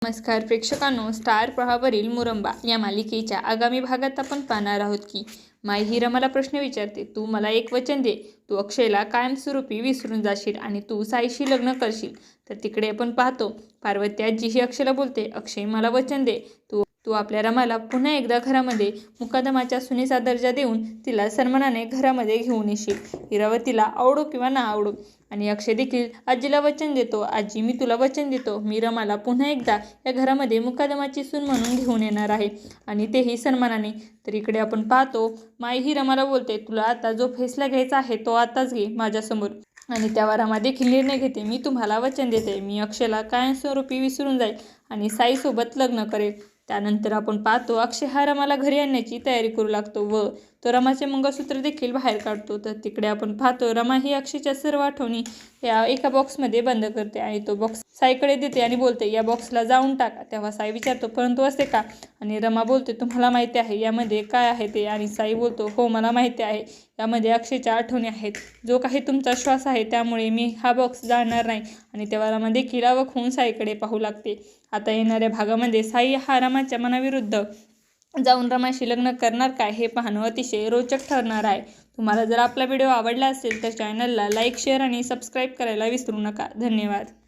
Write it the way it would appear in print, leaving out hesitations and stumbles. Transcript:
नमस्कार प्रेक्षकांनो, स्टार प्रवाहावरील मुरंबा या मालिकेच्या आगामी भागात आपण पाहणार आहोत की माई ही रमाला प्रश्न विचारते, तू मला एक वचन दे, तू अक्षयला कायमस्वरूपी विसरून जाशील आणि तू साईशी लग्न करशील. तर तिकडे आपण पाहतो पार्वती आजी ही अक्षयला बोलते, अक्षय मला वचन दे, तू तू आपल्या रमाला पुन्हा एकदा घरामध्ये मुकादमाच्या सुनेचा दर्जा देऊन तिला सन्मानाने घरामध्ये घेऊन येशील. इरावतीला आवडो किंवा ना आवडो. आणि अक्षय देखील आजीला वचन देतो, आजी मी तुला वचन देतो, मी रमाला पुन्हा एकदा या घरामध्ये मुकादमाची सून म्हणून घेऊन येणार आहे आणि तेही सन्मानाने. तर इकडे आपण पाहतो माई ही रमाला बोलते, तुला आता जो फैसला घ्यायचा आहे तो आताच घे माझ्यासमोर. आणि त्यावर रमा देखील निर्णय घेते, मी तुम्हाला वचन देते, मी अक्षयला कायमस्वरूपी विसरून जाईल आणि साईसोबत लग्न करेल. त्यानंतर आपण पाहतो अक्षय हा रमाला घरी आणण्याची तयारी करू लागतो व तो रमाचे मंगळसूत्र देखील बाहेर काढतो. तर तिकडे आपण पाहतो रमा ही अक्षयच्या सर्व आठवणी या एका बॉक्समध्ये बंद करते आणि तो बॉक्स साईकडे देते आणि बोलते, या बॉक्सला जाऊन टाका. तेव्हा साई विचारतो, परंतु असे का? आणि रमा बोलते, तुम्हाला माहिती आहे यामध्ये काय आहे ते? आणि साई बोलतो, हो मला माहिती आहे, यामध्ये अक्षयच्या आठवणी आहेत, जो काही तुमचा श्वास आहे, त्यामुळे मी हा बॉक्स जाणणार नाही. आणि तेव्हा रमा देखील अवाक होऊन साईकडे पाहू लागते. आता येणाऱ्या भागामध्ये साई हा रमाच्या मनाविरुद्ध जाऊन रमाशी लग्न करणार काय हे पाहणं अतिशय रोचक ठरणार आहे. तुम्हाला जर आपला व्हिडिओ आवडला असेल तर चॅनलला लाईक, शेअर आणि सबस्क्राईब करायला विसरू नका. धन्यवाद.